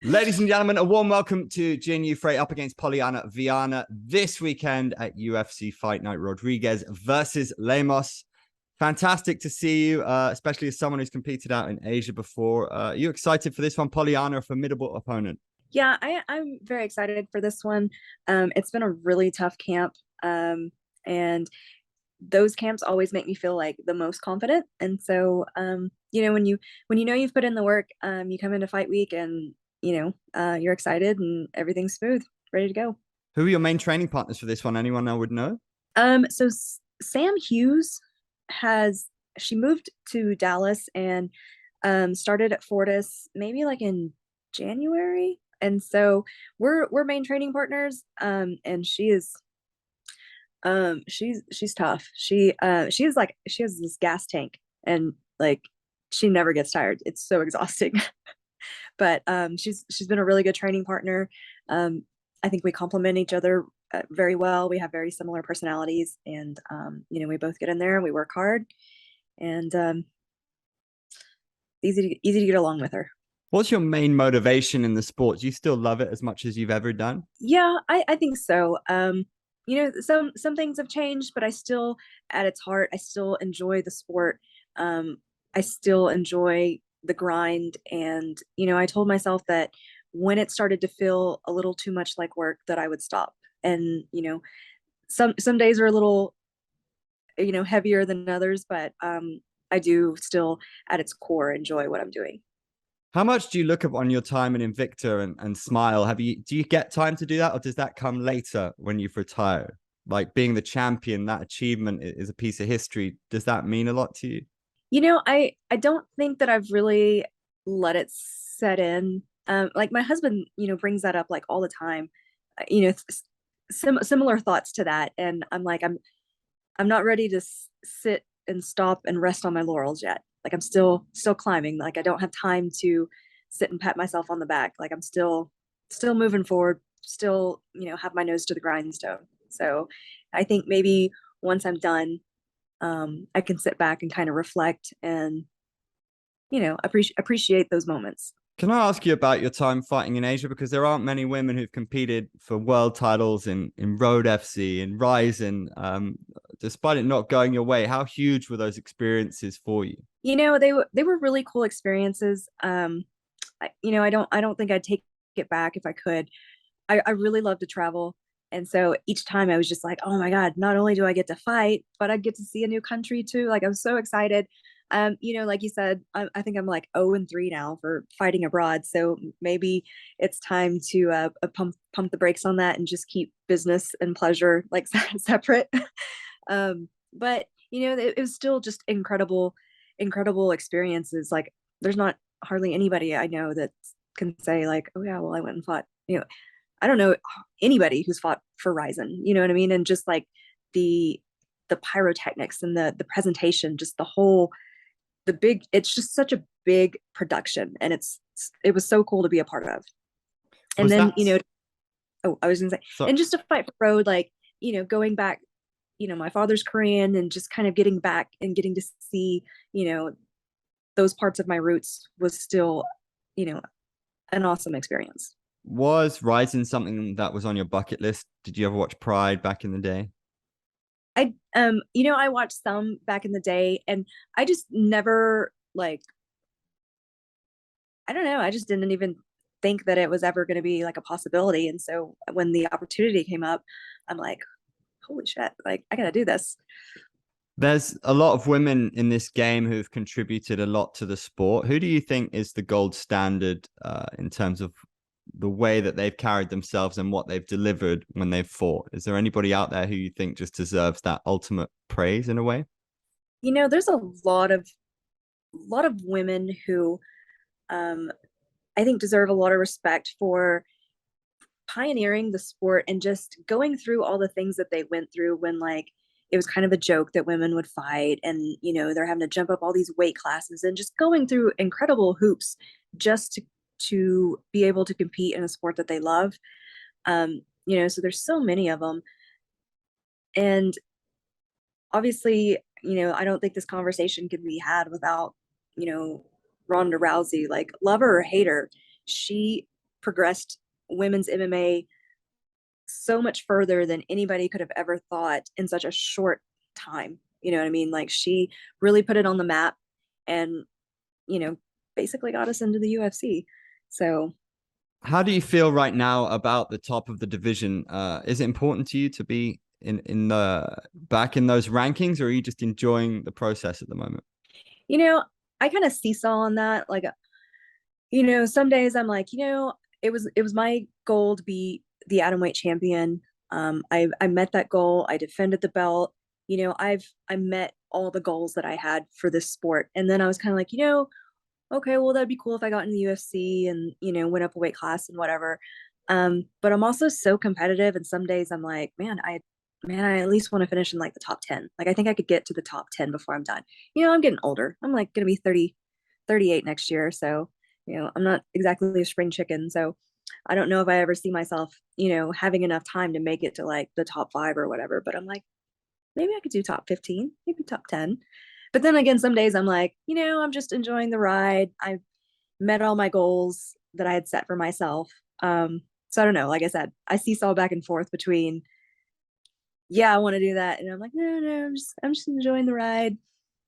Ladies and gentlemen, a warm welcome to Jinh Yu Frey up against Polyana Viana this weekend at UFC Fight Night. Rodriguez versus Lemos. Fantastic to see you, especially as someone who's competed out in Asia before. Are you excited for this one? Polyana, a formidable opponent. Yeah, I'm very excited for this one. It's been a really tough camp, and those camps always make me feel like the most confident. And so, when you know you've put in the work, you come into fight week, and you're excited, and everything's smooth, ready to go. Who are your main training partners for this one? Anyone I would know? Sam Hughes she moved to Dallas and started at Fortis maybe like in January. And so we're main training partners. And she's tough. She has this gas tank, and like she never gets tired. It's so exhausting. But she's been a really good training partner. I think we complement each other very well. We have very similar personalities, and we both get in there and we work hard, and easy to get along with her. What's your main motivation in the sport? Do you still love it as much as you've ever done? Yeah, I think so. Some things have changed, but I still, at its heart, I still enjoy the sport. I still enjoy the grind, and I told myself that when it started to feel a little too much like work, that I would stop. And some days are a little heavier than others, but I do still, at its core, enjoy what I'm doing. How much do you look up on your time in Invicta and smile? Do you get time to do that, or does that come later when you've retired? Like being the champion, that achievement is a piece of history. Does that mean a lot to you? I don't think that I've really let it set in. Like my husband, brings that up like all the time. Similar thoughts to that, and I'm like, I'm not ready to sit and stop and rest on my laurels yet. Like I'm still climbing. Like I don't have time to sit and pat myself on the back. Like I'm still moving forward, still, have my nose to the grindstone. So I think maybe once I'm done, I can sit back and kind of reflect and, appreciate those moments. Can I ask you about your time fighting in Asia? Because there aren't many women who've competed for world titles in Road FC, in Rizin, despite it not going your way. How huge were those experiences for you? They were really cool experiences. I don't think I'd take it back if I could. I really love to travel. And so each time I was just like, oh my God, not only do I get to fight, but I get to see a new country too. Like I'm so excited. Like you said, I think I'm like 0-3 now for fighting abroad. So maybe it's time to pump the brakes on that and just keep business and pleasure like separate. But it was still just incredible experiences. Like there's not hardly anybody I know that can say like, oh yeah, well I went and fought. I don't know anybody who's fought for Rizin. You know what I mean? And just like the pyrotechnics and the presentation, just it's just such a big production, and it was so cool to be a part of. And Was then that oh, I was gonna say, so? and just to fight for road, like going back, my father's Korean, and just kind of getting back and getting to see those parts of my roots was still you know an awesome experience. Was Rizin something that was on your bucket list? Did you ever watch Pride back in the day? I watched some back in the day, and I just never like, I don't know, I just didn't even think that it was ever going to be like a possibility. And so when the opportunity came up, I'm like, holy shit, like I gotta do this. There's a lot of women in this game who've contributed a lot to the sport. Who do you think is the gold standard in terms of the way that they've carried themselves and what they've delivered when they've fought? Is there anybody out there who you think just deserves that ultimate praise in a way? There's a lot of women who um I think deserve a lot of respect for pioneering the sport and just going through all the things that they went through when like it was kind of a joke that women would fight, and they're having to jump up all these weight classes and just going through incredible hoops just to be able to compete in a sport that they love. So there's so many of them. And obviously, I don't think this conversation can be had without, you know, Ronda Rousey. Like, love her or hate her, she progressed women's MMA so much further than anybody could have ever thought in such a short time. You know what I mean? Like, she really put it on the map and, basically got us into the UFC. So how do you feel right now about the top of the division? Is it important to you to be in the back in those rankings, or are you just enjoying the process at the moment? I kind of seesaw on that. Like, some days I'm like, it was my goal to be the atomweight champion. I met that goal. I defended the belt. I met all the goals that I had for this sport. And then I was kind of like, okay, well, that'd be cool if I got in the UFC and, went up a weight class and whatever. But I'm also so competitive. And some days I'm like, man, I at least want to finish in like the top 10. Like, I think I could get to the top 10 before I'm done. I'm getting older. I'm like going to be 30, 38 next year. So, I'm not exactly a spring chicken. So I don't know if I ever see myself, having enough time to make it to like the top 5 or whatever. But I'm like, maybe I could do top 15, maybe top 10. But then again, some days I'm like, I'm just enjoying the ride. I met all my goals that I had set for myself. So I don't know. Like I said, I seesaw back and forth between, yeah, I want to do that, and I'm like, no, I'm just enjoying the ride.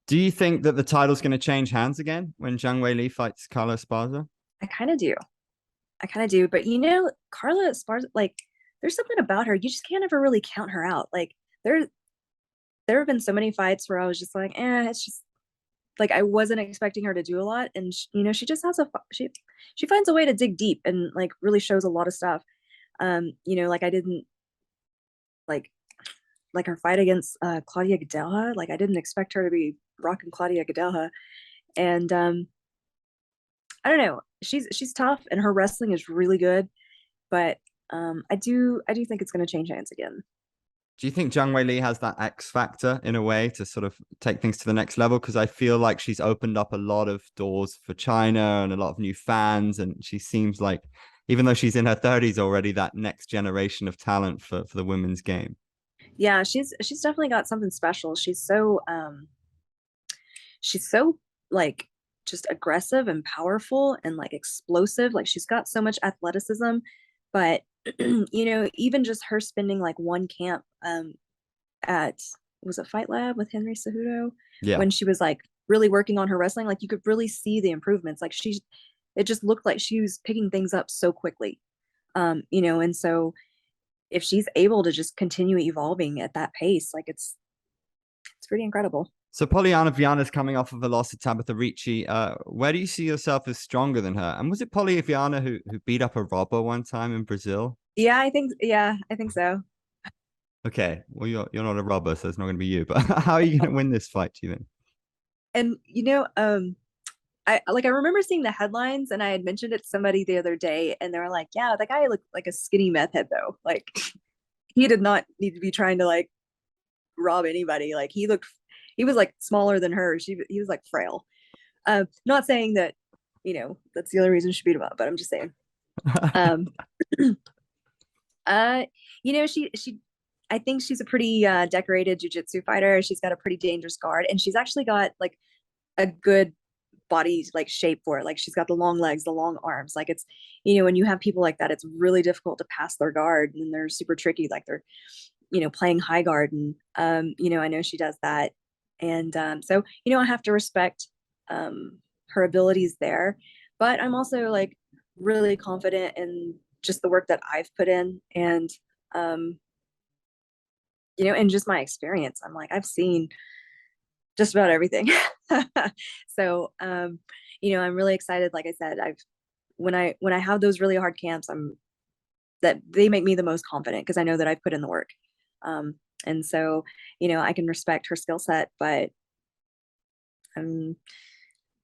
Do you think that the title's going to change hands again when Zhang Weili fights Carla Esparza? I kind of do. But Carla Esparza, like, there's something about her. You just can't ever really count her out. Like, there have been so many fights where I was just like, it's just like, I wasn't expecting her to do a lot, and she just has she finds a way to dig deep and like really shows a lot of stuff. Like, I didn't like her fight against Claudia Gadelha. Like, I didn't expect her to be rocking Claudia Gadelha, and I don't know. She's tough, and her wrestling is really good, but I do think it's going to change hands again. Do you think Zhang Weili has that X factor in a way to sort of take things to the next level? Because I feel like she's opened up a lot of doors for China and a lot of new fans, and she seems like, even though she's in her 30s already, that next generation of talent for the women's game. Yeah, she's definitely got something special. She's so like just aggressive and powerful and like explosive. Like, she's got so much athleticism, but even just her spending like one camp at, was it Fight Lab with Henry Cejudo, Yeah. when she was like really working on her wrestling, like you could really see the improvements. Like, it just looked like she was picking things up so quickly. And so if she's able to just continue evolving at that pace, like, it's pretty incredible. So Polyana Viana is coming off of a loss to Tabitha Ricci. Where do you see yourself as stronger than her? And was it Poly Viana who beat up a robber one time in Brazil? Yeah, I think so. Okay, well, you're not a robber, so it's not going to be you. But how are you going to win this fight, do you think? And I remember seeing the headlines, and I had mentioned it to somebody the other day, and they were like, "Yeah, that guy looked like a skinny meth head, though. Like, he did not need to be trying to like rob anybody. Like, he was like smaller than her. He was like frail. Not saying that, that's the only reason she beat him up, but I'm just saying. Um, she I think she's a pretty decorated jujitsu fighter. She's got a pretty dangerous guard, and she's actually got like a good body like shape for it. Like, she's got the long legs, the long arms. Like, it's, when you have people like that, it's really difficult to pass their guard, and they're super tricky. Like, they're, playing high guard, and I know she does that. And so, I have to respect her abilities there, but I'm also like really confident in just the work that I've put in, and and just my experience. I'm like, I've seen just about everything. So I'm really excited. Like I said, when I have those really hard camps, that they make me the most confident, because I know that I've put in the work. And so, I can respect her skill set, but I'm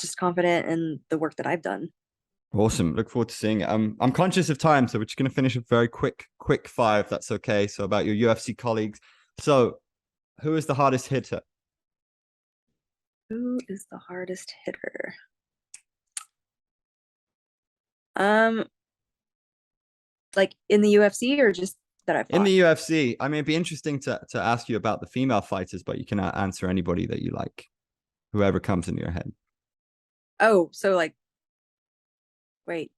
just confident in the work that I've done. Awesome. Look forward to seeing it. I'm conscious of time, so we're just going to finish a very quick fire, if that's okay. So about your UFC colleagues. So who is the hardest hitter? Who is the hardest hitter? Like in the UFC, or just that I've fought? In the UFC. I mean, it'd be interesting to ask you about the female fighters, but you can answer anybody that you like, whoever comes in your head. Oh, so like, wait.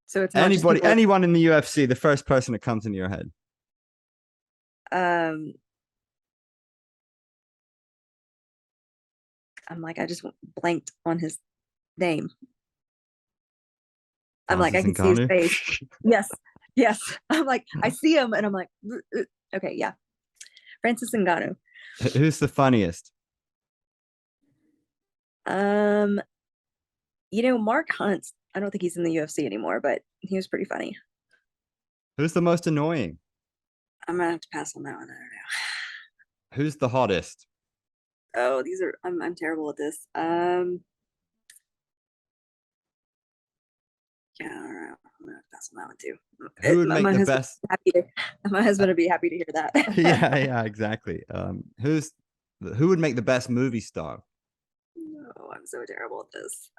So it's not just people. Anyone in the UFC, the first person that comes into your head. I'm like, I just blanked on his name. I'm like, Francis I can see his Ngannou? face. Yes, yes. I'm like, I see him, and I'm like, okay, yeah, Francis Ngannou. Who's the funniest? Mark Hunt. I don't think he's in the UFC anymore, but he was pretty funny. Who's the most annoying? I'm gonna have to pass on that one. I don't know. Who's the hottest? Oh, I'm terrible at this. Yeah, I don't know. I'm gonna pass on that one too. Who would make the best? My husband would be happy to hear that. Yeah, exactly. Who would make the best movie star? Oh, I'm so terrible at this.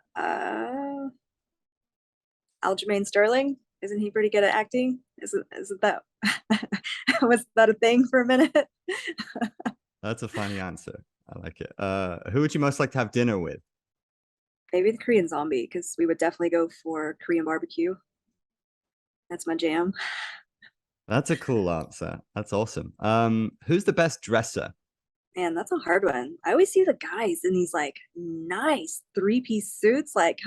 Aljamain Sterling, isn't he pretty good at acting? Isn't that was that a thing for a minute? That's a funny answer. I like it. Who would you most like to have dinner with? Maybe the Korean Zombie, because we would definitely go for Korean barbecue. That's my jam. That's a cool answer. That's awesome. Who's the best dresser? Man, that's a hard one. I always see the guys in these like nice three-piece suits, like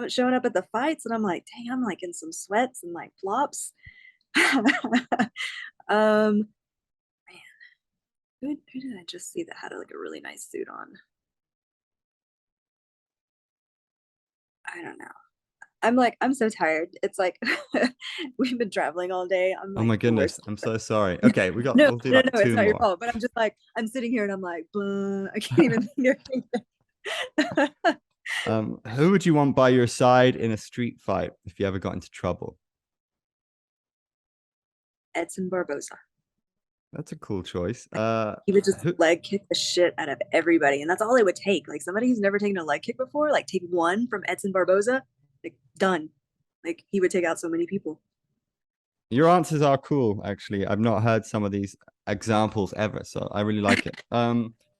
showing up at the fights, and I'm like, dang, I'm like in some sweats and like flops. Man, who did I just see that had like a really nice suit on? I don't know. I'm so tired. It's like we've been traveling all day. I'm like, oh my goodness, I'm so sorry. Okay, we'll do no, like it's two not your more. fault. But I'm just like I'm sitting here and I'm like, I can't even think of Who would you want by your side in a street fight if you ever got into trouble? Edson Barboza. That's a cool choice. He would just leg kick the shit out of everybody, and that's all it would take. Like somebody who's never taken a leg kick before, like take one from Edson Barboza, like done. Like he would take out so many people. Your answers are cool, actually. I've not heard some of these examples ever, so I really like it.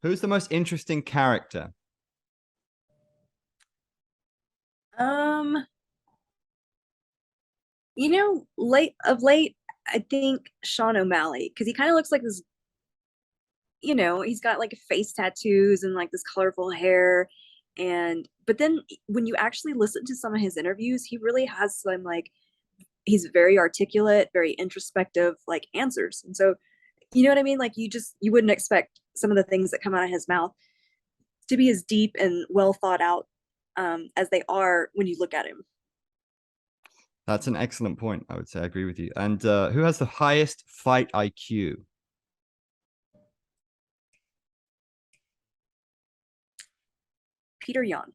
Who's the most interesting character? Late of late, I think Sean O'Malley, because he kind of looks like this, he's got like face tattoos and like this colorful hair. But then when you actually listen to some of his interviews, he really has some like, he's very articulate, very introspective, like answers. And so, you know what I mean? Like you wouldn't expect some of the things that come out of his mouth to be as deep and well thought out as they are when you look at him. That's an excellent point, I would say. I agree with you. And who has the highest fight IQ? Peter Yan.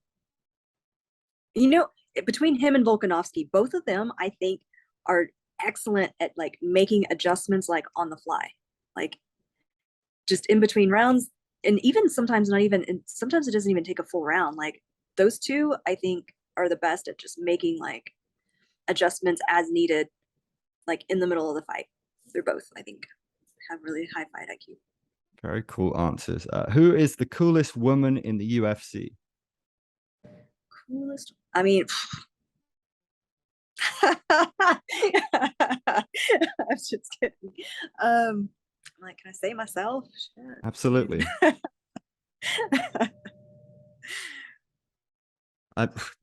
Between him and Volkanovski, both of them, I think, are excellent at like making adjustments like on the fly, like just in between rounds, and even sometimes not even. And sometimes it doesn't even take a full round. Like those two, I think, are the best at just making like adjustments as needed, like in the middle of the fight. They're both, I think, have really high fight IQ. Very cool answers. Who is the coolest woman in the UFC? Coolest? I mean, I'm just kidding. I'm like, can I say myself? Shit. Absolutely.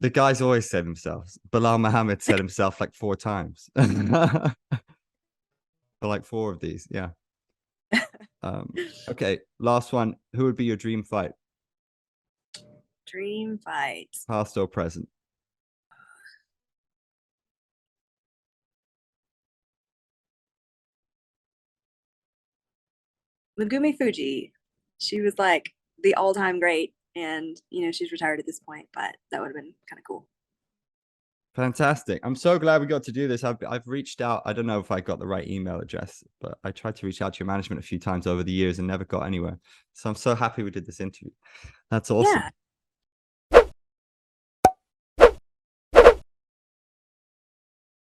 The guys always say themselves. Bilal Muhammad said himself like 4 times. For like 4 of these, yeah. Okay, last one. Who would be your dream fight? Dream fight. Past or present? Megumi Fuji. She was like the all-time great, and she's retired at this point, but that would have been kind of cool. Fantastic. I'm so glad we got to do this. I've reached out. I don't know if I got the right email address, but I tried to reach out to your management a few times over the years and never got anywhere. So I'm so happy we did this interview. That's awesome. Yeah.